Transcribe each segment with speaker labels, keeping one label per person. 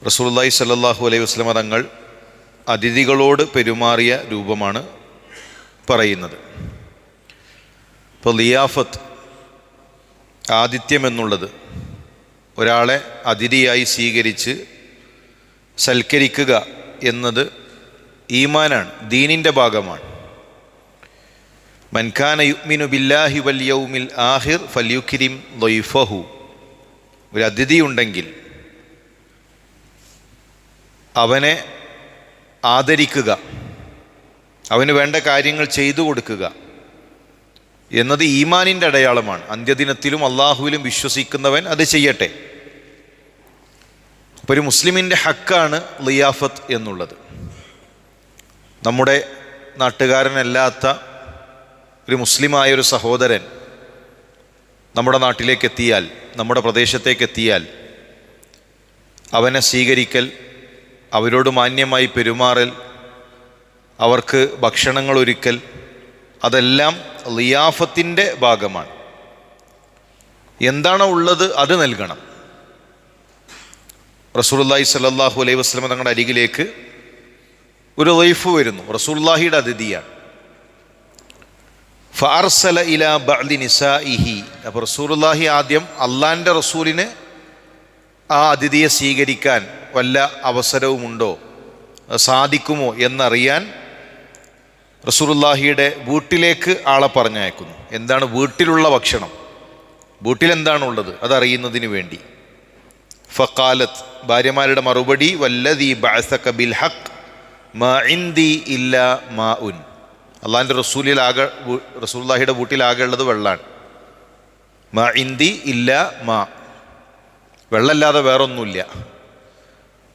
Speaker 1: റസൂലുള്ളാഹി സ്വല്ലല്ലാഹു അലൈഹി വസല്ലമ തങ്ങൾ അതിഥികളോട് പെരുമാറിയ രൂപമാണ് പറയുന്നത്. ഇപ്പോൾ ലിയാഫത്ത്, ആതിഥ്യം എന്നുള്ളത് ഒരാളെ അതിഥിയായി സ്വീകരിച്ച് സൽക്കരിക്കുക എന്നത് ഈമാനാണ്, ദീനിൻ്റെ ഭാഗമാണ്. മൻ കാന യുഅ്മിനു ബില്ലാഹി വൽ യൗമിൽ ആഖിർ ഫൽയുക്രിം ളൈഫഹു. ഒരു അതിഥി ഉണ്ടെങ്കിൽ അവനെ ആദരിക്കുക, അവന് വേണ്ട കാര്യങ്ങൾ ചെയ്തു കൊടുക്കുക എന്നത് ഈമാനിൻ്റെ അടയാളമാണ്. അന്ത്യദിനത്തിലും അള്ളാഹുവിലും വിശ്വസിക്കുന്നവൻ അത് ചെയ്യട്ടെ. അപ്പോൾ ഒരു മുസ്ലിമിൻ്റെ ഹക്കാണ് ളിയാഫത്ത് എന്നുള്ളത്. നമ്മുടെ നാട്ടുകാരനല്ലാത്ത ഒരു മുസ്ലിമായ ഒരു സഹോദരൻ നമ്മുടെ നാട്ടിലേക്ക് എത്തിയാൽ, നമ്മുടെ പ്രദേശത്തേക്ക് എത്തിയാൽ അവനെ സ്വീകരിക്കൽ, അവരോട് മാന്യമായി പെരുമാറൽ, അവർക്ക് ഭക്ഷണങ്ങൾ ഒരുക്കൽ, അതെല്ലാം ളിയാഫത്തിൻ്റെ ഭാഗമാണ്. എന്താണോ ഉള്ളത് അത് നൽകണം. റസൂലുള്ളാഹി സ്വല്ലല്ലാഹു അലൈഹി വസല്ലം തങ്ങളുടെ അരികിലേക്ക് ഒരു ളൈഫ് വരുന്നു, റസൂലുള്ളാഹിയുടെ അതിഥിയാണ്. ഫഅർസല ഇലാ ബഅദി നിസാഇഹി. അപ്പോൾ റസൂലുള്ളാഹി ആദ്യം അള്ളാഹിൻ്റെ റസൂലിന് ആ അതിഥിയെ സ്വീകരിക്കാൻ വല്ല അവസരവുമുണ്ടോ, സാധിക്കുമോ എന്നറിയാൻ റസൂലുള്ളാഹിയുടെ വീട്ടിലേക്ക് ആളെ പറഞ്ഞയക്കുന്നു. എന്താണ് വീട്ടിലുള്ള ഭക്ഷണം, വീട്ടിലെന്താണുള്ളത് അതറിയുന്നതിന് വേണ്ടി. ഫഖാലത്ത്, ഭാര്യമാരുടെ മറുപടി, വല്ലദീ ബഅസക ബിൽ ഹഖ് മാ ഇൻദി ഇല്ലാ മാഉൻ. അള്ളാഹിൻ്റെ റസൂലുള്ളാഹിയുടെ വീട്ടിലാകെ ഉള്ളത് വെള്ളമാണ്. മാ ഇൻദി ഇല്ലാ മാ, വെള്ളമല്ലാതെ വേറൊന്നുമില്ല.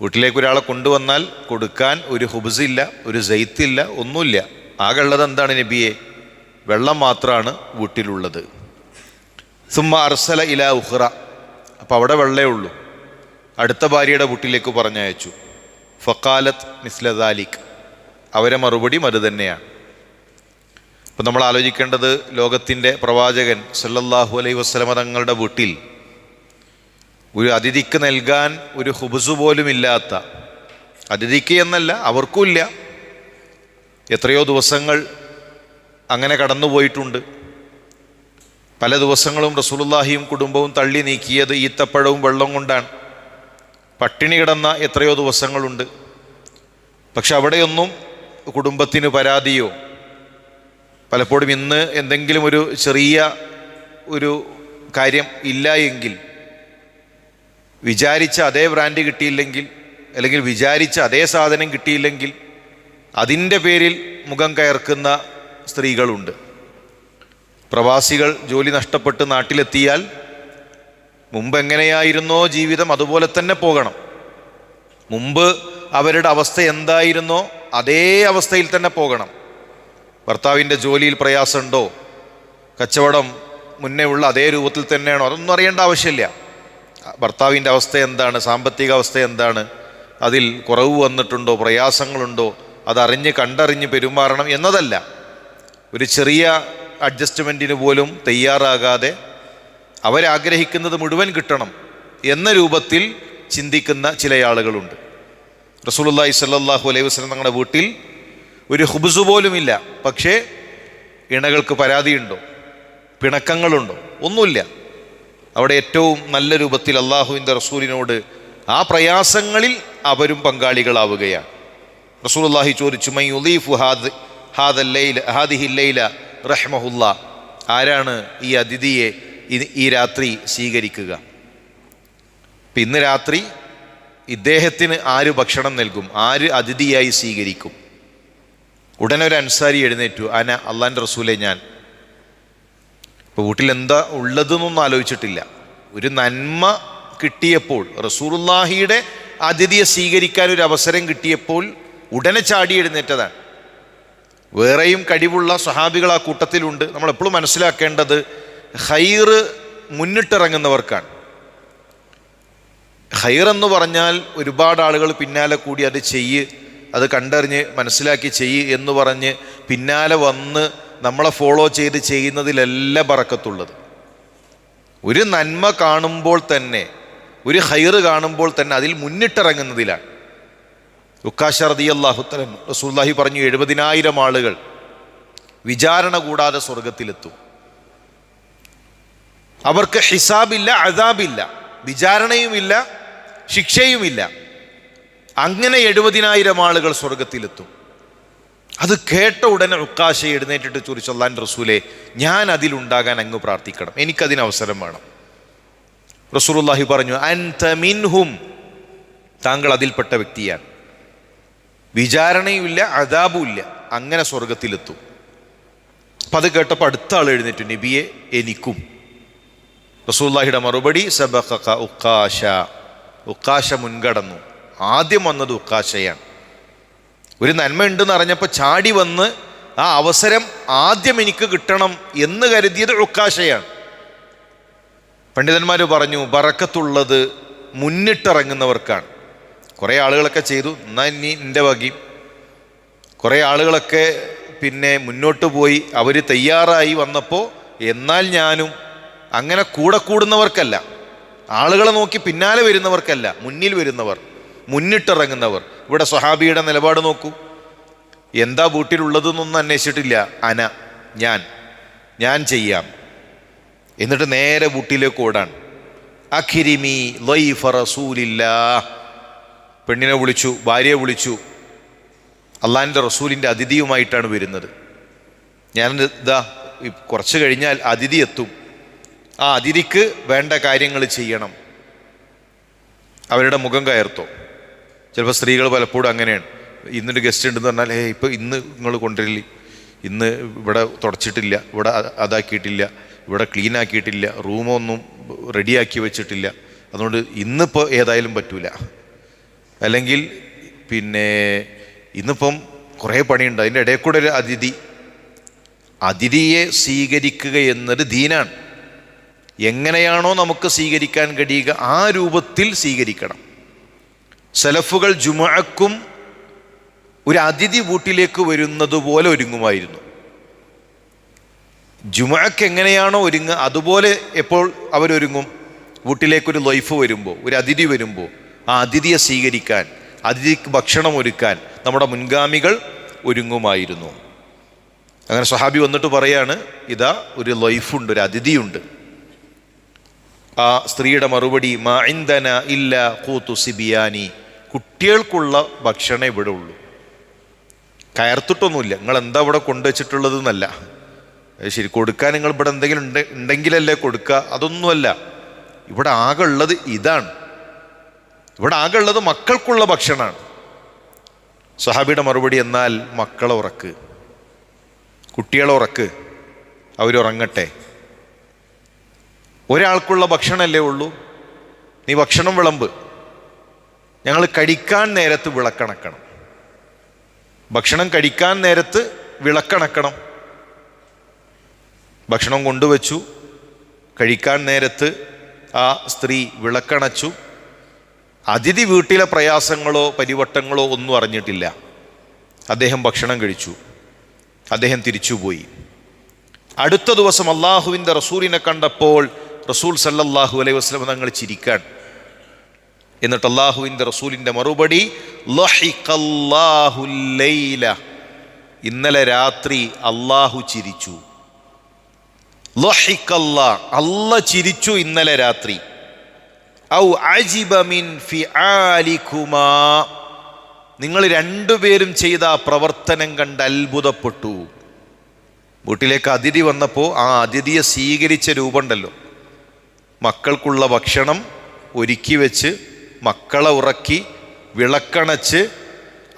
Speaker 1: വീട്ടിലേക്ക് ഒരാളെ കൊണ്ടുവന്നാൽ കൊടുക്കാൻ ഒരു ഹുബ്സ് ഇല്ല, ഒരു സൈത്തില്ല, ഒന്നുമില്ല. ആകെ ഉള്ളത് എന്താണ് നബിയെ? വെള്ളം മാത്രമാണ് വീട്ടിലുള്ളത്. സുമ്മ അർസല ഇലാ ഉഖ്റ. അപ്പോൾ അവിടെ വെള്ളമേ ഉള്ളൂ. അടുത്ത ഭാര്യയുടെ വീട്ടിലേക്ക് പറഞ്ഞയച്ചു. ഫഖാലത്ത് മിസ്ല ദാലിക്. അവരെ മറുപടിയും അത് തന്നെയാണ്. അപ്പം നമ്മൾ ആലോചിക്കേണ്ടത്, ലോകത്തിൻ്റെ പ്രവാചകൻ സല്ലല്ലാഹു അലൈഹി വസല്ലമ തങ്ങളുടെ വീട്ടിൽ ഒരു അതിഥിക്ക് നൽകാൻ ഒരു ഹുബ്സ് പോലും ഇല്ലാത്ത, അതിഥിക്ക് എന്നല്ല അവർക്കും ഇല്ല, എത്രയോ ദിവസങ്ങൾ അങ്ങനെ കടന്നുപോയിട്ടുണ്ട്. പല ദിവസങ്ങളും റസൂലുള്ളാഹിയും കുടുംബവും തള്ളി നീക്കിയത് ഈത്തപ്പഴവും വെള്ളം കൊണ്ടാണ്. പട്ടിണി കിടന്ന എത്രയോ ദിവസങ്ങളുണ്ട്. പക്ഷെ അവിടെയൊന്നും കുടുംബത്തിന് പരാതിയോ, പലപ്പോഴും ഇന്ന് എന്തെങ്കിലും ഒരു ചെറിയ ഒരു കാര്യം ഇല്ല എങ്കിൽ, വിചാരിച്ച അതേ ബ്രാൻഡ് കിട്ടിയില്ലെങ്കിൽ, അല്ലെങ്കിൽ വിചാരിച്ച അതേ സാധനം കിട്ടിയില്ലെങ്കിൽ അതിൻ്റെ പേരിൽ മുഖം കയർക്കുന്ന സ്ത്രീകളുണ്ട്. പ്രവാസികൾ ജോലി നഷ്ടപ്പെട്ട് നാട്ടിലെത്തിയാൽ മുമ്പ് എങ്ങനെയായിരുന്നോ ജീവിതം അതുപോലെ തന്നെ പോകണം. മുമ്പ് അവരുടെ അവസ്ഥ എന്തായിരുന്നോ അതേ അവസ്ഥയിൽ തന്നെ പോകണം. ഭർത്താവിൻ്റെ ജോലിയിൽ പ്രയാസമുണ്ടോ, കച്ചവടം മുന്നേ ഉള്ള അതേ രൂപത്തിൽ തന്നെയാണോ, അതൊന്നും അറിയേണ്ട ആവശ്യമില്ല. ഭർത്താവിൻ്റെ അവസ്ഥ എന്താണ്, സാമ്പത്തിക അവസ്ഥ എന്താണ്, അതിൽ കുറവ് വന്നിട്ടുണ്ടോ, പ്രയാസങ്ങളുണ്ടോ, അതറിഞ്ഞ് കണ്ടറിഞ്ഞ് പെരുമാറണം എന്നതല്ല. ഒരു ചെറിയ അഡ്ജസ്റ്റ്മെൻറ്റിന് പോലും തയ്യാറാകാതെ അവരാഗ്രഹിക്കുന്നത് മുഴുവൻ കിട്ടണം എന്ന രൂപത്തിൽ ചിന്തിക്കുന്ന ചില ആളുകളുണ്ട്. റസൂലുള്ളാഹി സ്വല്ലല്ലാഹു അലൈഹി വസല്ലം തങ്ങളുടെ വീട്ടിൽ ഒരു ഹുബ്സ് പോലുമില്ല. പക്ഷേ ഇണകൾക്ക് പരാതിയുണ്ടോ, പിണക്കങ്ങളുണ്ടോ? ഒന്നുമില്ല. അവിടെ ഏറ്റവും നല്ല രൂപത്തിൽ അള്ളാഹുവിൻ്റെ റസൂലിനോട് ആ പ്രയാസങ്ങളിൽ അവരും പങ്കാളികളാവുകയാണ്. റസൂലുള്ളാഹി ചോദിച്ചു, മൻ യുളീഫു ഹാദിഹി ലൈല റഹ്മഹുല്ലാ. ആരാണ് ഈ അതിഥിയെ ഈ രാത്രി സ്വീകരിക്കുക? ഇപ്പം ഇന്ന് രാത്രി ഇദ്ദേഹത്തിന് ആര് ഭക്ഷണം നൽകും, ആര് അതിഥിയായി സ്വീകരിക്കും? ഉടനെ ഒരു അൻസാരി എഴുന്നേറ്റു, അള്ളാഹിൻ്റെ റസൂലെ ഞാൻ. ഇപ്പോൾ വീട്ടിൽ എന്താ ഉള്ളതെന്നൊന്നും ആലോചിച്ചിട്ടില്ല. ഒരു നന്മ കിട്ടിയപ്പോൾ, റസൂലുള്ളാഹിയുടെ അതിഥിയെ സ്വീകരിക്കാൻ ഒരു അവസരം കിട്ടിയപ്പോൾ ഉടനെ ചാടി എഴുന്നേറ്റതാണ്. വേറെയും കഴിവുള്ള സ്വഹാബികൾ ആ കൂട്ടത്തിലുണ്ട്. നമ്മളെപ്പോഴും മനസ്സിലാക്കേണ്ടത് ഖൈറ് മുന്നിട്ടിറങ്ങുന്നവർക്കാണ്. ഖൈറെന്ന് പറഞ്ഞാൽ ഒരുപാട് ആളുകൾ പിന്നാലെ കൂടി അത് ചെയ്യ്, അത് കണ്ടറിഞ്ഞ് മനസ്സിലാക്കി ചെയ്യ് എന്ന് പറഞ്ഞ് പിന്നാലെ വന്ന് നമ്മളെ ഫോളോ ചെയ്ത് ചെയ്യുന്നതിലല്ല ബറക്കത്തുള്ളത്. ഒരു നന്മ കാണുമ്പോൾ തന്നെ ഒരു ഖൈറ് കാണുമ്പോൾ തന്നെ അതിൽ മുന്നിട്ടിറങ്ങുന്നതിലാണ്. ഉക്കാശ റളിയല്ലാഹു തആല റസൂലുള്ളാഹി പറഞ്ഞു 70,000 ആളുകൾ വിചാരണ കൂടാതെ സ്വർഗത്തിലെത്തും. അവർക്ക് ഹിസാബില്ല, അദാബില്ല, വിചാരണയുമില്ല, ശിക്ഷയുമില്ല. അങ്ങനെ 70,000 ആളുകൾ സ്വർഗത്തിലെത്തും. അത് കേട്ട ഉടനെ ഉക്കാശ എഴുന്നേറ്റിട്ട് ചോദിച്ചു, അല്ലാഹുവിൻ്റെ റസൂലേ, ഞാൻ അതിലുണ്ടാകാൻ അങ്ങ് പ്രാർത്ഥിക്കണം, എനിക്കതിന് അവസരം വേണം. റസൂലുള്ളാഹി പറഞ്ഞു, അൻത മിൻഹും, താങ്കൾ അതിൽപ്പെട്ട വ്യക്തിയാണ്. വിചാരണയുമില്ല, അദാബുമില്ല, അങ്ങനെ സ്വർഗത്തിലെത്തും. അപ്പം അത് കേട്ടപ്പോൾ അടുത്ത ആൾ എഴുന്നേറ്റു, നബിയെ എനിക്കും. റസൂലുള്ളാഹിയുടെ മറുപടി, സബഖക ഉക്കാശ, ഉക്കാശ മുൻകടന്നു. ആദ്യം വന്നത് ഉക്കാശയാണ്. ഒരു നന്മ ഉണ്ടെന്ന് അറിഞ്ഞപ്പോൾ ചാടി വന്ന് ആ അവസരം ആദ്യം എനിക്ക് കിട്ടണം എന്ന് കരുതിയത് ഉക്കാശയാണ്. പണ്ഡിതന്മാർ പറഞ്ഞു, ബറക്കത്തുള്ളത് മുന്നിട്ടിറങ്ങുന്നവർക്കാണ്. കുറേ ആളുകളൊക്കെ ചെയ്തു, എന്നാൽ ഇനി എൻ്റെ വകയും. കുറേ ആളുകളൊക്കെ പിന്നെ മുന്നോട്ട് പോയി, അവർ തയ്യാറായി വന്നപ്പോൾ എന്നാൽ ഞാനും. അങ്ങനെ കൂടെ കൂടുന്നവർക്കല്ല, ആളുകളെ നോക്കി പിന്നാലെ വരുന്നവർക്കല്ല, മുന്നിൽ വരുന്നവർ, മുന്നിട്ടിറങ്ങുന്നവർ. ഇവിടെ സ്വഹാബിയുടെ നിലപാട് നോക്കൂ. എന്താ വീട്ടിലുള്ളതെന്നൊന്നും അന്വേഷിച്ചിട്ടില്ല. ഞാൻ ചെയ്യാം. എന്നിട്ട് നേരെ വീട്ടിലേക്ക് ഓടാൻ. അഖിരിമി ലൈഫ റസൂലില്ലാ, പെണ്ണിനെ വിളിച്ചു, ഭാര്യയെ വിളിച്ചു. അള്ളാഹിൻ്റെ റസൂലിൻ്റെ അതിഥിയുമായിട്ടാണ് വരുന്നത്. ഞാൻ കുറച്ച് കഴിഞ്ഞാൽ അതിഥി എത്തും. ആ അതിഥിക്ക് വേണ്ട കാര്യങ്ങൾ ചെയ്യണം. അവരുടെ മുഖം കയർത്തോ. ചിലപ്പോൾ സ്ത്രീകൾ പലപ്പോഴും അങ്ങനെയാണ്. ഇന്നൊരു ഗസ്റ്റ് ഉണ്ടെന്ന് പറഞ്ഞാൽ, ഇപ്പോൾ ഇന്ന് നിങ്ങൾ കൊണ്ടുവരില്ല, ഇന്ന് ഇവിടെ തുടച്ചിട്ടില്ല, ഇവിടെ അതാക്കിയിട്ടില്ല, ഇവിടെ ക്ലീൻ ആക്കിയിട്ടില്ല, റൂമൊന്നും റെഡിയാക്കി വെച്ചിട്ടില്ല, അതുകൊണ്ട് ഇന്നിപ്പോൾ ഏതായാലും പറ്റൂല. അല്ലെങ്കിൽ പിന്നെ ഇന്നിപ്പം കുറേ പണിയുണ്ട്, അതിൻ്റെ ഇടയിൽ കൂടെ ഒരു അതിഥിയെ സ്വീകരിക്കുക എന്നത് ദീനാണ്. എങ്ങനെയാണോ നമുക്ക് സ്വീകരിക്കാൻ കഴിയുക ആ രൂപത്തിൽ സ്വീകരിക്കണം. സലഫുകൾ ജുമുഅക്കും ഒരു അതിഥി വീട്ടിലേക്ക് വരുന്നത് പോലെ ഒരുങ്ങുമായിരുന്നു. ജുമുഅക്ക് എങ്ങനെയാണോ ഒരുങ്ങുക അതുപോലെ എപ്പോൾ അവരൊരുങ്ങും? വീട്ടിലേക്കൊരു ലൈഫ് വരുമ്പോൾ, ഒരു അതിഥി വരുമ്പോൾ ആ അതിഥിയെ സ്വീകരിക്കാൻ, അതിഥിക്ക് ഭക്ഷണം ഒരുക്കാൻ നമ്മുടെ മുൻഗാമികൾ ഒരുങ്ങുമായിരുന്നു. അങ്ങനെ സ്വഹാബി വന്നിട്ട് പറയാണ്, ഇതാ ഒരു ലൈഫുണ്ട്, ഒരു അതിഥിയുണ്ട്. ആ സ്ത്രീയുടെ മറുപടി, മാ ഇൻദന ഇല്ല ഖൂതു സിബിയാനി, കുട്ടികൾക്കുള്ള ഭക്ഷണം ഇവിടെ ഉള്ളൂ, കയർത്തിട്ടൊന്നുമില്ല. നിങ്ങൾ എന്താ ഇവിടെ കൊണ്ടുവച്ചിട്ടുള്ളത് എന്നല്ല. ശരി, കൊടുക്കാൻ നിങ്ങൾ ഇവിടെ എന്തെങ്കിലും ഉണ്ടെങ്കിലല്ലേ കൊടുക്കുക, അതൊന്നുമല്ല. ഇവിടെ ആകെ ഉള്ളത് ഇതാണ്. ഇവിടെ ആകെ ഉള്ളത് മക്കൾക്കുള്ള ഭക്ഷണമാണ്. സ്വഹാബിയുടെ മറുപടി, എന്നാൽ മക്കളെ ഉറക്ക്, കുട്ടികളെ ഉറക്ക്, അവരുറങ്ങട്ടെ. ഒരാൾക്കുള്ള ഭക്ഷണമല്ലേ ഉള്ളൂ, നീ ഭക്ഷണം വിളമ്പ്. ഞങ്ങൾ കഴിക്കാൻ നേരത്ത് വിളക്കണക്കണം, ഭക്ഷണം കഴിക്കാൻ നേരത്ത് വിളക്കണക്കണം. ഭക്ഷണം കൊണ്ടുവച്ചു, കഴിക്കാൻ നേരത്ത് ആ സ്ത്രീ വിളക്കണച്ചു. അതിഥി വീട്ടിലെ പ്രയാസങ്ങളോ പരിവട്ടങ്ങളോ ഒന്നും അറിഞ്ഞിട്ടില്ല. അദ്ദേഹം ഭക്ഷണം കഴിച്ചു, അദ്ദേഹം തിരിച്ചുപോയി. അടുത്ത ദിവസം അള്ളാഹുവിൻ്റെ റസൂലിനെ കണ്ടപ്പോൾ റസൂൽ സല്ലല്ലാഹു അലൈഹി വസല്ലം തങ്ങൾ ചിരിക്കാൻ. എന്നിട്ട് അള്ളാഹുവിൻ്റെ റസൂലിൻ്റെ മറുപടി, ലഹിഖല്ലാഹുൽ ലൈല, ഇന്നലെ രാത്രി അള്ളാഹു ചിരിച്ചു. ലഹിഖല്ലാഹ്, അല്ലാഹ് ചിരിച്ചു ഇന്നലെ രാത്രി. ഔ അജിബ മിൻ ഫിആലികുമാ, നിങ്ങൾ രണ്ടുപേരും ചെയ്ത ആ പ്രവർത്തനം കണ്ട് അത്ഭുതപ്പെട്ടു. വീട്ടിലേക്ക് അതിഥി വന്നപ്പോൾ ആ അതിഥിയെ സ്വീകരിച്ച രൂപമുണ്ടല്ലോ, മക്കൾക്കുള്ള ഭക്ഷണം ഒരുക്കി വെച്ച്, മക്കളെ ഉറക്കി, വിളക്കണച്ച്,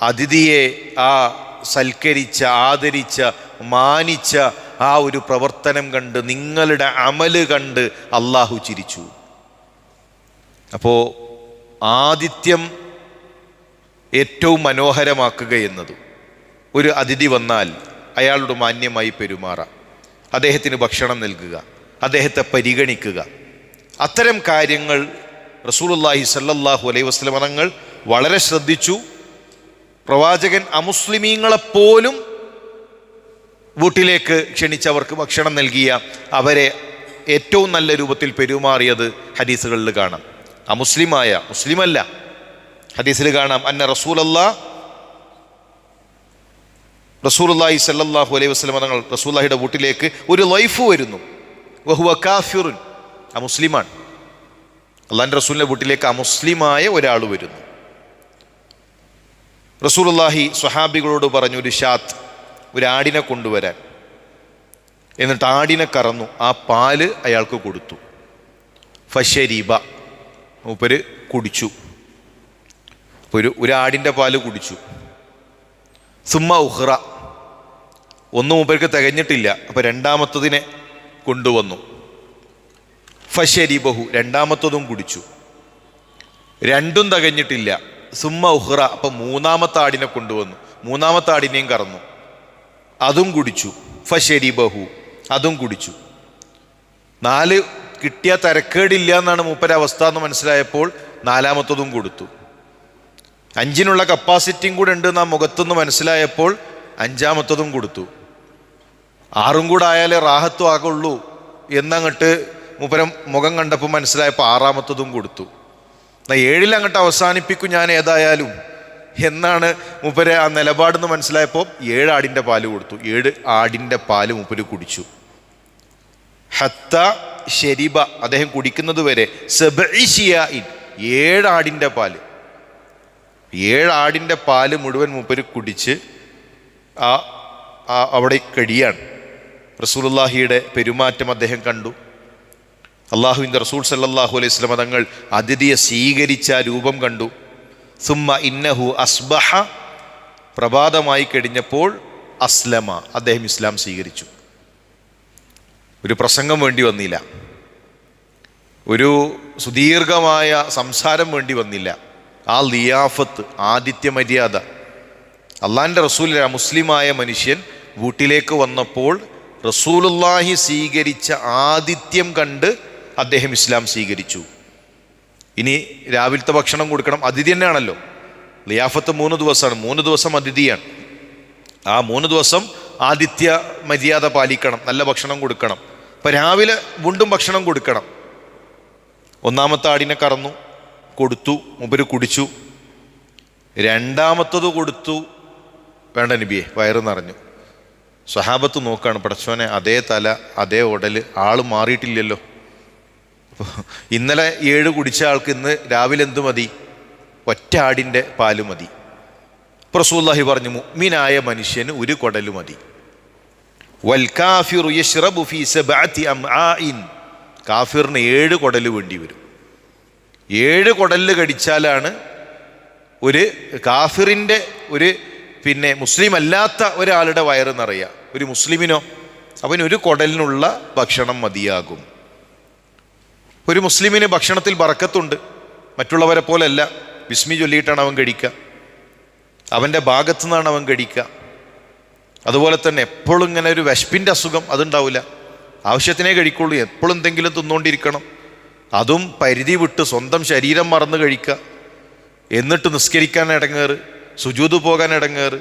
Speaker 1: അതിഥിയെ ആ സൽക്കരിച്ച, ആദരിച്ച, മാനിച്ച ആ ഒരു പ്രവർത്തനം കണ്ട്, നിങ്ങളുടെ അമല് കണ്ട് അള്ളാഹു ചിരിച്ചു. അപ്പോൾ ആതിഥ്യം ഏറ്റവും മനോഹരമാക്കുക എന്നത്, ഒരു അതിഥി വന്നാൽ അയാളോട് മാന്യമായി പെരുമാറാം, അദ്ദേഹത്തിന് ഭക്ഷണം നൽകുക, അദ്ദേഹത്തെ പരിഗണിക്കുക. അത്തരം കാര്യങ്ങൾ റസൂലുള്ളാഹി സ്വല്ലല്ലാഹു അലൈഹി വസല്ലം തങ്ങൾ വളരെ ശ്രദ്ധിച്ചു. പ്രവാചകൻ അമുസ്ലിമീങ്ങളെപ്പോലും വീട്ടിലേക്ക് ക്ഷണിച്ചവർക്ക് ഭക്ഷണം നൽകിയ, അവരെ ഏറ്റവും നല്ല രൂപത്തിൽ പെരുമാറിയത് ഹദീസുകളിൽ കാണാം. മുസ്ലിമല്ല. ഹദീസിൽ കാണാം അന്ന റസൂലുള്ളാഹി സ്വല്ലല്ലാഹു അലൈഹി വസല്ലം തങ്ങൾ റസൂലുള്ളാഹിയുടെ വീട്ടിലേക്ക് ഒരു ലൈഫ് വരുന്നു. വഹുവ കാഫിറുൻ, മുസ്ലിമാണ്. അള്ളാഹിൻ്റെ റസൂലിൻ്റെ വീട്ടിലേക്ക് അമുസ്ലിമായ ഒരാൾ വരുന്നു. റസൂലുള്ളാഹി സ്വഹാബികളോട് പറഞ്ഞു ഒരു ആടിനെ കൊണ്ടുവരാൻ. എന്നിട്ട് ആടിനെ കറന്നു, ആ പാല് അയാൾക്ക് കൊടുത്തു. ഫശരീബ, മൂപ്പര് കുടിച്ചു. ഒരു ആടിൻ്റെ പാല് കുടിച്ചു. സുമ്മ ഉഹ്റ, ഒന്ന് മൂപ്പർക്ക് തികഞ്ഞിട്ടില്ല, അപ്പോൾ രണ്ടാമത്തതിനെ കൊണ്ടുവന്നു. ഫശരീബഹു, രണ്ടാമത്തതും കുടിച്ചു. രണ്ടും തികഞ്ഞിട്ടില്ല. സുമ്മ ഉഹ്റ, അപ്പം മൂന്നാമത്തെ ആടിനെ കൊണ്ടുവന്നു. മൂന്നാമത്തെ ആടിനെയും കറന്നു, അതും കുടിച്ചു. ഫശരീബഹു, അതും കുടിച്ചു. 4 കിട്ടിയ തരക്കേടില്ല എന്നാണ് മൂപ്പര അവസ്ഥ എന്ന് മനസ്സിലായപ്പോൾ നാലാമത്തതും കൊടുത്തു. 5 കപ്പാസിറ്റിയും കൂടെ ഉണ്ട് എന്നാ മുഖത്തുനിന്ന് മനസ്സിലായപ്പോൾ 5-മത്തതും കൊടുത്തു. 6 കൂടെ ആയാലേ റാഹത്തും ആകുള്ളൂ എന്നങ്ങോട്ട് മൂപ്പരം മുഖം കണ്ടപ്പോൾ മനസ്സിലായപ്പോൾ 6-മത്തതും കൊടുത്തു. എന്നാൽ 7 അങ്ങോട്ട് അവസാനിപ്പിക്കും ഞാൻ ഏതായാലും എന്നാണ് മൂപ്പര് ആ നിലപാടെന്ന് മനസ്സിലായപ്പോൾ 7 ആടിൻ്റെ പാല് കൊടുത്തു. 7 ആടിൻ്റെ പാല് മൂപ്പര് കുടിച്ചു. ഹത്ത ശരിബ, അദ്ദേഹം കുടിക്കുന്നത് വരെ 7 ആടിൻ്റെ പാല് 7 ആടിൻ്റെ പാല് മുഴുവൻ മൂപ്പര് കുടിച്ച് അവിടെ കഴിയാണ്. റസൂലുള്ളാഹിയുടെ പെരുമാറ്റം അദ്ദേഹം കണ്ടു. അള്ളാഹുവിൻ്റെ റസൂൽ സല്ലല്ലാഹു അലൈഹി വസല്ലം തങ്ങൾ അതിഥിയെ സ്വീകരിച്ച രൂപം കണ്ടു. സുമ്മ ഇന്നഹു അസ്ബഹ, പ്രഭാതമായി കഴിഞ്ഞപ്പോൾ അസ്ലമ, അദ്ദേഹം ഇസ്ലാം സ്വീകരിച്ചു. ഒരു പ്രസംഗം വേണ്ടി വന്നില്ല, ഒരു സുദീർഘമായ സംസാരം വേണ്ടി വന്നില്ല. ആ ലിയാഫത്ത്, ആതിഥ്യ മര്യാദ, അള്ളാഹിൻ്റെ റസൂൽ മുസ്ലിമായ മനുഷ്യൻ വീട്ടിലേക്ക് വന്നപ്പോൾ റസൂലുള്ളാഹി സ്വീകരിച്ച ആതിഥ്യം കണ്ട് അദ്ദേഹം ഇസ്ലാം സ്വീകരിച്ചു. ഇനി രാവിലത്തെ ഭക്ഷണം കൊടുക്കണം, അതിഥി തന്നെയാണല്ലോ. ലിയാഫത്ത് 3 ദിവസമാണ്, 3 ദിവസം അതിഥിയാണ്. ആ 3 ദിവസം ആതിഥ്യ മര്യാദ പാലിക്കണം, നല്ല ഭക്ഷണം കൊടുക്കണം. അപ്പം രാവിലെ വീണ്ടും ഭക്ഷണം കൊടുക്കണം. 1-മത്തെ ആടിനെ കറന്നു, കൊടുത്തു, മൂപ്പര് കുടിച്ചു. 2-മത്തത് കൊടുത്തു, വേണ്ട നബിയെ, വയറ് നിറഞ്ഞു. സ്വഹാബത്ത് നോക്കാണ്, പടച്ചോനെ അതേ തല അതേ ഉടൽ, ആള് മാറിയിട്ടില്ലല്ലോ. ഇന്നലെ 7 കുടിച്ച ആൾക്ക് ഇന്ന് രാവിലെ എന്ത് മതി? ഒറ്റ ആടിൻ്റെ പാല് മതി. റസൂലുള്ളാഹി പറഞ്ഞു, മുഅ്മിനായ മനുഷ്യന് 1 കുടൽ മതി. വൽ കാഫിറു യശ്റബു ഫീ 7 അംആഇൻ, കാഫിറിന് 7 കുടൽ വേണ്ടി വരും. 7 കുടലിൽ കടിച്ചാലാണ് ഒരു കാഫിറിൻ്റെ മുസ്ലിം അല്ലാത്ത ഒരാളുടെ വയറ് നിറയുക. ഒരു മുസ്ലിമിനോ അവന് 1 കുടലിനുള്ള ഭക്ഷണം മതിയാകും. ഒരു മുസ്ലിമിന് ഭക്ഷണത്തിൽ ബറക്കത്തുണ്ട്, മറ്റുള്ളവരെ പോലെയല്ല. ബിസ്മി ചൊല്ലിയിട്ടാണ് അവൻ കഴിക്കുക, അവൻ്റെ ഭാഗത്തു നിന്നാണ് അവൻ കഴിക്കുക. അതുപോലെ തന്നെ എപ്പോഴും ഇങ്ങനെ ഒരു വിശപ്പിൻ്റെ അസുഖം അതുണ്ടാവില്ല, ആവശ്യത്തിനേ കഴിക്കുള്ളൂ. എപ്പോഴും എന്തെങ്കിലും തിന്നുകൊണ്ടിരിക്കണം, അതും പരിധി വിട്ട് സ്വന്തം ശരീരം മറന്ന് കഴിക്കുക. എന്നിട്ട് നിസ്കരിക്കാൻ ഇടങ്ങേറ്, സുജൂദ് പോകാൻ ഇടങ്ങേറ്,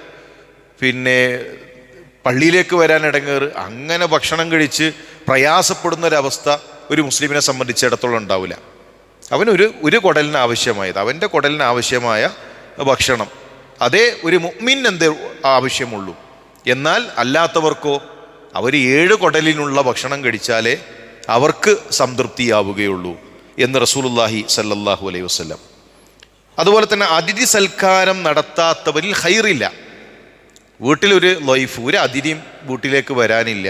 Speaker 1: പള്ളിയിലേക്ക് വരാൻ ഇടങ്ങേറ്. അങ്ങനെ ഭക്ഷണം കഴിച്ച് പ്രയാസപ്പെടുന്നൊരവസ്ഥ ഒരു മുസ്ലിമിനെ സംബന്ധിച്ചിടത്തോളം ഉണ്ടാവില്ല. അവനൊരു കുടലിന് ആവശ്യമായത്, അവൻ്റെ കുടലിന് ആവശ്യമായ ഭക്ഷണം, അതേ ഒരു മുഅ്മിൻ എന്ത് ആവശ്യമുള്ളൂ. എന്നാൽ അല്ലാത്തവർക്കോ അവർ 7 കുടലിനുള്ള ഭക്ഷണം കഴിച്ചാലേ അവർക്ക് സംതൃപ്തിയാവുകയുള്ളൂ എന്ന് റസൂലുള്ളാഹി സല്ലല്ലാഹു അലൈഹി വസല്ലം. അതുപോലെ തന്നെ അതിഥി സൽക്കാരം നടത്താത്തവരിൽ ഖൈറില്ല. വീട്ടിലൊരു ലൈഫ്, ഒരു അതിഥിയും വീട്ടിലേക്ക് വരാനില്ല,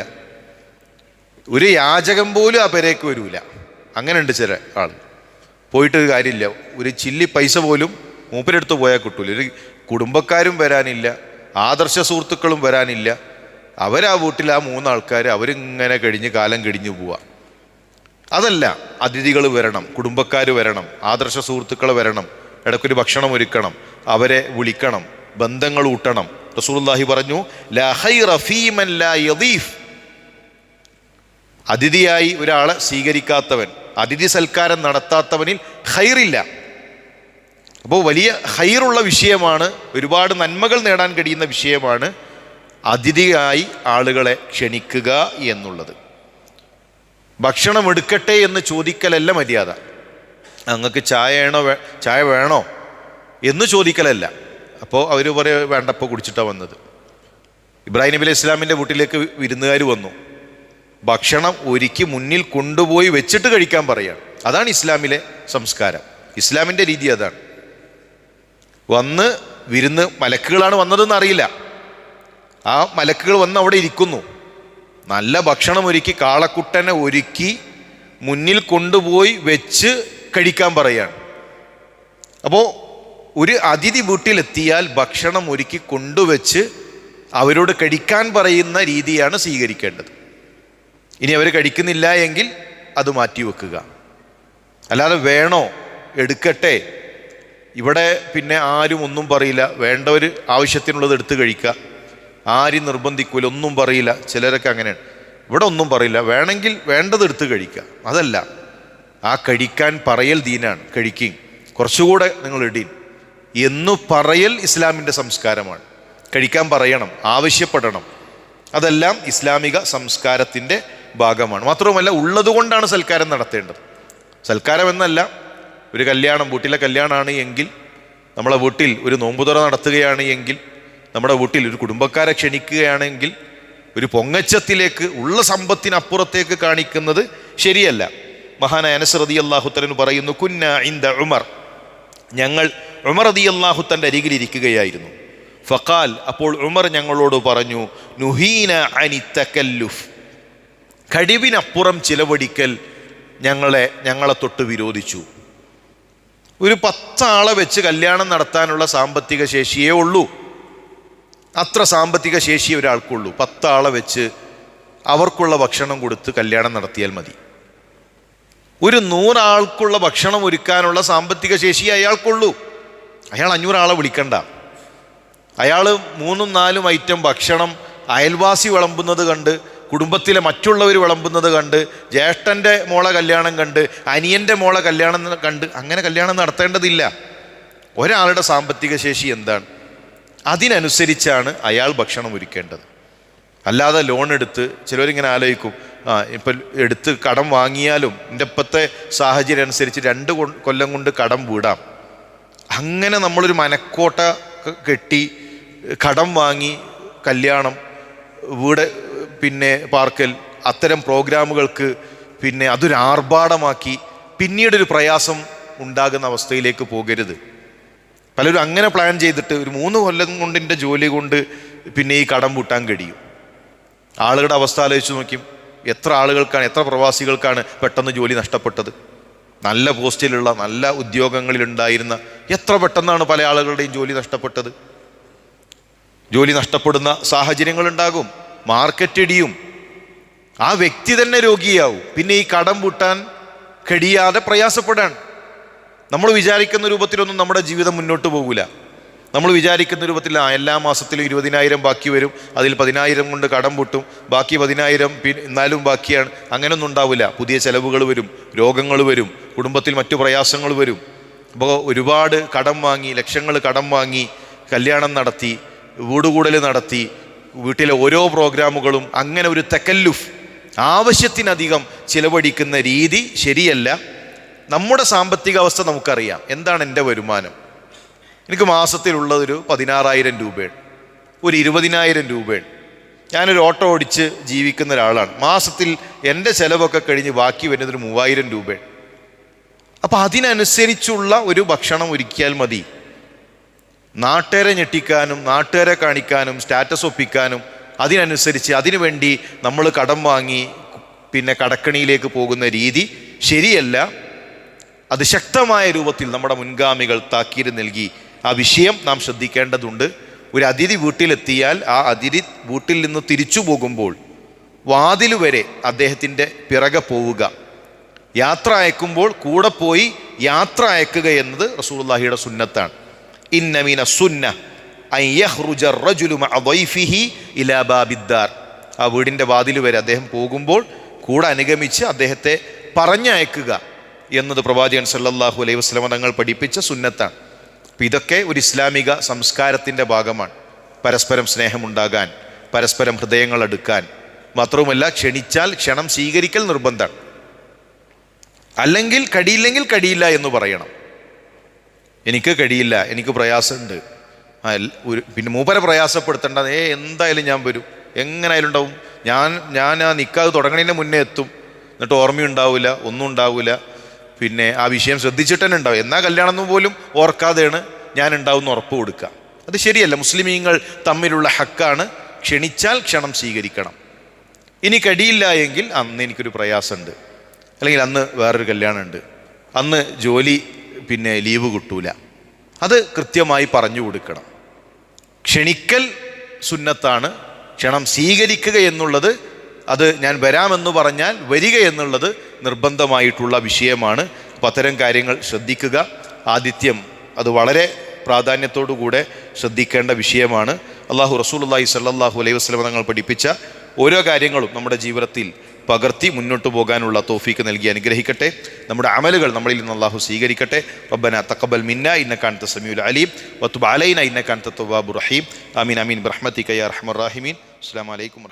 Speaker 1: ഒരു യാചകം പോലും ആ പെരേക്ക് വരൂല. അങ്ങനെ ഉണ്ട് ചില ആൾ, പോയിട്ട് കാര്യമില്ല, ഒരു ചില്ലി പൈസ പോലും മൂപ്പരെടുത്ത് പോയാൽ കിട്ടൂല. ഒരു കുടുംബക്കാരും വരാനില്ല, ആദർശ സുഹൃത്തുക്കളും വരാനില്ല. അവരാ വീട്ടിൽ ആ 3 ആൾക്കാർ അവരിങ്ങനെ കാലം കഴിഞ്ഞു പോവുക. അതല്ല, അതിഥികൾ വരണം, കുടുംബക്കാർ വരണം, ആദർശ സുഹൃത്തുക്കൾ വരണം, ഇടയ്ക്കൊരു ഭക്ഷണം ഒരുക്കണം, അവരെ വിളിക്കണം, ബന്ധങ്ങൾ ഊട്ടണം. റസൂലുള്ളാഹി പറഞ്ഞു, ലാ ഖൈറ ഫീമൻ ലാ യദീഫ്, അതിഥിയായി ഒരാളെ സ്വീകരിക്കാത്തവൻ, അതിഥി സൽക്കാരം നടത്താത്തവനിൽ ഖൈറില്ല. അപ്പോൾ വലിയ ഖൈറുള്ള വിഷയമാണ്, ഒരുപാട് നന്മകൾ നേടാൻ കഴിയുന്ന വിഷയമാണ് അതിഥിയായി ആളുകളെ ക്ഷണിക്കുക എന്നുള്ളത്. ഭക്ഷണം എടുക്കട്ടെ എന്ന് ചോദിക്കലല്ല മര്യാദ, അങ്ങക്ക് ചായ വേണോ എന്ന് ചോദിക്കലല്ല. അപ്പോൾ അവർ പറയും വേണ്ടപ്പോൾ കുടിച്ചിട്ടാണ് വന്നത്. ഇബ്രാഹിം നബി അലൈഹി ഇസ്ലാമിൻ്റെ വീട്ടിലേക്ക് വിരുന്നുകാർ വന്നു. ഭക്ഷണം ഒരുക്കി മുന്നിൽ കൊണ്ടുപോയി വെച്ചിട്ട് കഴിക്കാൻ പറയുകയാണ്. അതാണ് ഇസ്ലാമിലെ സംസ്കാരം, ഇസ്ലാമിൻ്റെ രീതി അതാണ്. വന്ന് വിരുന്ന് മലക്കുകളാണ് വന്നതെന്ന് അറിയില്ല, ആ മലക്കുകൾ വന്ന് അവിടെ ഇരിക്കുന്നു. നല്ല ഭക്ഷണം ഒരുക്കി കാളക്കുട്ടനെ ഒരുക്കി മുന്നിൽ കൊണ്ടുപോയി വെച്ച് കഴിക്കാൻ പറയുകയാണ്. അപ്പോൾ ഒരു അതിഥി വീട്ടിലെത്തിയാൽ ഭക്ഷണം ഒരുക്കി കൊണ്ടുവച്ച് അവരോട് കഴിക്കാൻ പറയുന്ന രീതിയാണ് സ്വീകരിക്കേണ്ടത്. ഇനി അവർ കഴിക്കുന്നില്ല എങ്കിൽ അത് മാറ്റി വെക്കുക. അല്ലാതെ വേണോ എടുക്കട്ടെ, ഇവിടെ പിന്നെ ആരും ഒന്നും പറയില്ല, വേണ്ടവർ ആവശ്യത്തിനുള്ളത് എടുത്ത് കഴിക്കുക, ആരും നിർബന്ധിക്കൂല, ഒന്നും പറയില്ല. ചിലരൊക്കെ അങ്ങനെയാണ്, ഇവിടെ ഒന്നും പറയില്ല, വേണമെങ്കിൽ വേണ്ടത് എടുത്ത് കഴിക്കുക. അതല്ല, ആ കഴിക്കാൻ പറയൽ ദീനാണ്. കഴിക്കും, കുറച്ചുകൂടെ നിങ്ങൾ ഇടീൻ എന്നു പറയൽ ഇസ്ലാമിൻ്റെ സംസ്കാരമാണ്. കഴിക്കാൻ പറയണം, ആവശ്യപ്പെടണം, അതെല്ലാം ഇസ്ലാമിക സംസ്കാരത്തിൻ്റെ ഭാഗമാണ്. മാത്രവുമല്ല, ഉള്ളതുകൊണ്ടാണ് സൽക്കാരം നടത്തേണ്ടത്. സൽക്കാരം എന്നല്ല, ഒരു കല്യാണം, വീട്ടിലെ കല്യാണമാണ് എങ്കിൽ, നമ്മളെ വീട്ടിൽ ഒരു നോമ്പുതുറ നടത്തുകയാണ് എങ്കിൽ, നമ്മുടെ വീട്ടിൽ ഒരു കുടുംബക്കാരെ ക്ഷണിക്കുകയാണെങ്കിൽ, ഒരു പൊങ്ങച്ചത്തിലേക്ക് ഉള്ള സമ്പത്തിനപ്പുറത്തേക്ക് കാണിക്കുന്നത് ശരിയല്ല. മഹാനായ അനസ് റളിയല്ലാഹു തആല പറയുന്നു, കുന്ന ഇൻദ ഉമർ, ഞങ്ങൾ ഉമർ റളിയല്ലാഹു തൻ്റെ അരികിലിരിക്കുകയായിരുന്നു. ഫഖാൽ, അപ്പോൾ ഉമർ ഞങ്ങളോട് പറഞ്ഞു, നുഹീന അനി തകല്ലുഫ്, കഴിവിനപ്പുറം ചിലവഴിക്കൽ ഞങ്ങളെ തൊട്ട് വിരോധിച്ചു. ഒരു 10 ആളെ വെച്ച് കല്യാണം നടത്താനുള്ള സാമ്പത്തിക ശേഷിയേ ഉള്ളൂ, അത്ര സാമ്പത്തിക ശേഷി ഒരാൾക്കുള്ളൂ. 10 ആളെ വെച്ച് അവർക്കുള്ള ഭക്ഷണം കൊടുത്ത് കല്യാണം നടത്തിയാൽ മതി. ഒരു 100 ആൾക്കുള്ള ഭക്ഷണം ഒരുക്കാനുള്ള സാമ്പത്തിക ശേഷി അയാൾക്കുള്ളൂ. അയാൾ 500 ആളെ വിളിക്കണ്ട. അയാൾ 3-4 ഐറ്റം ഭക്ഷണം അയൽവാസി വിളമ്പുന്നത് കണ്ട്, കുടുംബത്തിലെ മറ്റുള്ളവർ വിളമ്പുന്നത് കണ്ട്, ജ്യേഷ്ഠൻ്റെ മോളെ കല്യാണം കണ്ട്, അനിയൻ്റെ മോളെ കല്യാണം കണ്ട് അങ്ങനെ കല്യാണം നടത്തേണ്ടതില്ല. ഒരാളുടെ സാമ്പത്തിക ശേഷി എന്താണ്, അതിനനുസരിച്ചാണ് അയാൾ ഭക്ഷണം ഒരുക്കേണ്ടത്. അല്ലാതെ ലോൺ എടുത്ത്, ചിലവരിങ്ങനെ ആലോചിക്കും, ഇപ്പം എടുത്ത് കടം വാങ്ങിയാലും എൻ്റെ ഇപ്പോഴത്തെ സാഹചര്യം അനുസരിച്ച് 2 കൊല്ലം കൊണ്ട് കടം വീടാം. അങ്ങനെ നമ്മളൊരു മനക്കോട്ട കെട്ടി കടം വാങ്ങി കല്യാണം, വീട്, പിന്നെ പാർക്കൽ, അത്തരം പ്രോഗ്രാമുകൾക്ക് പിന്നെ അതൊരു ആർഭാടമാക്കി പിന്നീടൊരു പ്രയാസം ഉണ്ടാകുന്ന അവസ്ഥയിലേക്ക് പോകരുത്. പലരും അങ്ങനെ പ്ലാൻ ചെയ്തിട്ട് ഒരു 3 കൊല്ലം കൊണ്ടിൻ്റെ ജോലി കൊണ്ട് പിന്നെ ഈ കടം പൂട്ടാൻ കഴിയും. ആളുകളുടെ അവസ്ഥ ആലോചിച്ച് നോക്കും, എത്ര ആളുകൾക്കാണ്, എത്ര പ്രവാസികൾക്കാണ് പെട്ടെന്ന് ജോലി നഷ്ടപ്പെട്ടത്. നല്ല പോസ്റ്റിലുള്ള, നല്ല ഉദ്യോഗങ്ങളിലുണ്ടായിരുന്ന, എത്ര പെട്ടെന്നാണ് പല ആളുകളുടെയും ജോലി നഷ്ടപ്പെട്ടത്. ജോലി നഷ്ടപ്പെടുന്ന സാഹചര്യങ്ങളുണ്ടാകും, മാർക്കറ്റ് ഇടിയും, ആ വ്യക്തി തന്നെ രോഗിയാവും. പിന്നെ ഈ കടം പൂട്ടാൻ കഴിയാതെ പ്രയാസപ്പെടാൻ. നമ്മൾ വിചാരിക്കുന്ന രൂപത്തിലൊന്നും നമ്മുടെ ജീവിതം മുന്നോട്ട് പോകില്ല. നമ്മൾ വിചാരിക്കുന്ന രൂപത്തിൽ എല്ലാ മാസത്തിലും 20,000 ബാക്കി വരും, അതിൽ 10,000 കൊണ്ട് കടം പൂട്ടും, ബാക്കി 10,000 എന്നാലും ബാക്കിയാണ്. അങ്ങനെയൊന്നും ഉണ്ടാവില്ല. പുതിയ ചെലവുകൾ വരും, രോഗങ്ങൾ വരും, കുടുംബത്തിൽ മറ്റു പ്രയാസങ്ങൾ വരും. അപ്പോൾ ഒരുപാട് കടം വാങ്ങി, ലക്ഷങ്ങൾ കടം വാങ്ങി കല്യാണം നടത്തി, വീടുകൂടൽ നടത്തി, വീട്ടിലെ ഓരോ പ്രോഗ്രാമുകളും, അങ്ങനെ ഒരു തകല്ലുഫ്, ആവശ്യത്തിനധികം ചിലവഴിക്കുന്ന രീതി ശരിയല്ല. നമ്മുടെ സാമ്പത്തിക അവസ്ഥ നമുക്കറിയാം. എന്താണ് എൻ്റെ വരുമാനം? എനിക്ക് മാസത്തിലുള്ളതൊരു 16,000 രൂപയാണ്, ഒരു 20,000 രൂപയാണ്. ഞാനൊരു ഓട്ടോ ഓടിച്ച് ജീവിക്കുന്ന ഒരാളാണ്. മാസത്തിൽ എൻ്റെ ചിലവൊക്കെ കഴിഞ്ഞ് ബാക്കി വരുന്നതൊരു 3,000 രൂപയാണ്. അപ്പം അതിനനുസരിച്ചുള്ള ഒരു ഭക്ഷണം ഒരുക്കിയാൽ മതി. നാട്ടുകാരെ ഞെട്ടിക്കാനും, നാട്ടുകാരെ കാണിക്കാനും, സ്റ്റാറ്റസ് ഒപ്പിക്കാനും, അതിനനുസരിച്ച് അതിനുവേണ്ടി നമ്മൾ കടം വാങ്ങി പിന്നെ കടക്കണിയിലേക്ക് പോകുന്ന രീതി ശരിയല്ല. അത് ശക്തമായ രൂപത്തിൽ നമ്മുടെ മുൻഗാമികൾ താക്കീത് നൽകി. ആ വിഷയം നാം ശ്രദ്ധിക്കേണ്ടതുണ്ട്. ഒരു അതിഥി വീട്ടിലെത്തിയാൽ ആ അതിഥി വീട്ടിൽ നിന്ന് തിരിച്ചു പോകുമ്പോൾ വാതിൽ വരെ അദ്ദേഹത്തിൻ്റെ പിറകെ പോവുക. യാത്ര അയക്കുമ്പോൾ കൂടെ പോയി യാത്ര അയക്കുക എന്നത് റസൂലുള്ളാഹിയുടെ സുന്നത്താണ്. ഇന്ന മിന സുന്ന അൻ യഖ്റുജ അർ-റജുലു മഅ ദൈഫിഹി ഇലാ ബാബിദ്ദാർ. ആ വീടിൻ്റെ വാതിൽ വരെ അദ്ദേഹം പോകുമ്പോൾ കൂടെ അനുഗമിച്ച് അദ്ദേഹത്തെ പറഞ്ഞയക്കുക എന്നത് പ്രവാചകൻ സല്ലല്ലാഹു അലൈഹി വസല്ലം തങ്ങൾ പഠിപ്പിച്ച സുന്നത്താണ്. അപ്പം ഇതൊക്കെ ഒരു ഇസ്ലാമിക സംസ്കാരത്തിൻ്റെ ഭാഗമാണ്. പരസ്പരം സ്നേഹമുണ്ടാകാൻ, പരസ്പരം ഹൃദയങ്ങൾ അടുക്കാൻ. മാത്രവുമല്ല, ക്ഷണിച്ചാൽ ക്ഷണം സ്വീകരിക്കൽ നിർബന്ധമാണ്. അല്ലെങ്കിൽ കഴിയില്ലെങ്കിൽ കഴിയില്ല എന്ന് പറയണം. എനിക്ക് കഴിയില്ല, എനിക്ക് പ്രയാസമുണ്ട്, പിന്നെ മൂപ്പരെ പ്രയാസപ്പെടുത്തേണ്ട, എന്തായാലും ഞാൻ വരും, എങ്ങനായാലും ഉണ്ടാവും, ഞാൻ ആ നിക്കാഹ് തുടങ്ങണതിന് മുന്നേ എത്തും, എന്നിട്ട് ഓർമ്മയുണ്ടാവില്ല, ഒന്നും ഉണ്ടാവില്ല, പിന്നെ ആ വിഷയം ശ്രദ്ധിച്ചിട്ട് തന്നെ ഉണ്ടാവും, എന്നാൽ കല്യാണം പോലും ഓർക്കാതെയാണ് ഞാൻ ഉണ്ടാവും എന്ന് ഉറപ്പ് കൊടുക്കുക. അത് ശരിയല്ല. മുസ്ലിമീങ്ങൾ തമ്മിലുള്ള ഹക്കാണ്, ക്ഷണിച്ചാൽ ക്ഷണം സ്വീകരിക്കണം. ഇനി കഴിയില്ല എങ്കിൽ അന്ന് എനിക്കൊരു പ്രയാസമുണ്ട്, അല്ലെങ്കിൽ അന്ന് വേറൊരു കല്യാണമുണ്ട്, അന്ന് ജോലി പിന്നെ ലീവ് കിട്ടൂല, അത് കൃത്യമായി പറഞ്ഞു കൊടുക്കണം. ക്ഷണിക്കൽ സുന്നത്താണ്, ക്ഷണം സ്വീകരിക്കുക എന്നുള്ളത്, അത് ഞാൻ വരാമെന്ന് പറഞ്ഞാൽ വരിക എന്നുള്ളത് നിർബന്ധമായിട്ടുള്ള വിഷയമാണ്. അപ്പം അത്തരം കാര്യങ്ങൾ ശ്രദ്ധിക്കുക. ആതിഥ്യം അത് വളരെ പ്രാധാന്യത്തോടു കൂടെ ശ്രദ്ധിക്കേണ്ട വിഷയമാണ്. റസൂലുള്ളാഹി സ്വല്ലല്ലാഹു അലൈഹി വസല്ലം തങ്ങൾ പഠിപ്പിച്ച ഓരോ കാര്യങ്ങളും നമ്മുടെ ജീവിതത്തിൽ പകർത്തി മുന്നോട്ട് പോകാനുള്ള തൗഫീക്ക് നൽകി അനുഗ്രഹിക്കട്ടെ. നമ്മുടെ അമലുകൾ നമ്മളിൽ നിന്ന് അല്ലാഹു സ്വീകരിക്കട്ടെ. റബ്ബന തഖബ്ബൽ മിന്നാ ഇന്നക അൻത സമീഉൽ അലീം വതുബ് അലൈനാ ഇന്നക അൻത തവ്വാബുർ റഹീം. ആമീൻ ആമീൻ ബിറഹ്മതിക യാ അർഹമർ റഹീമീൻ. അസ്സലാമു അലൈക്കും.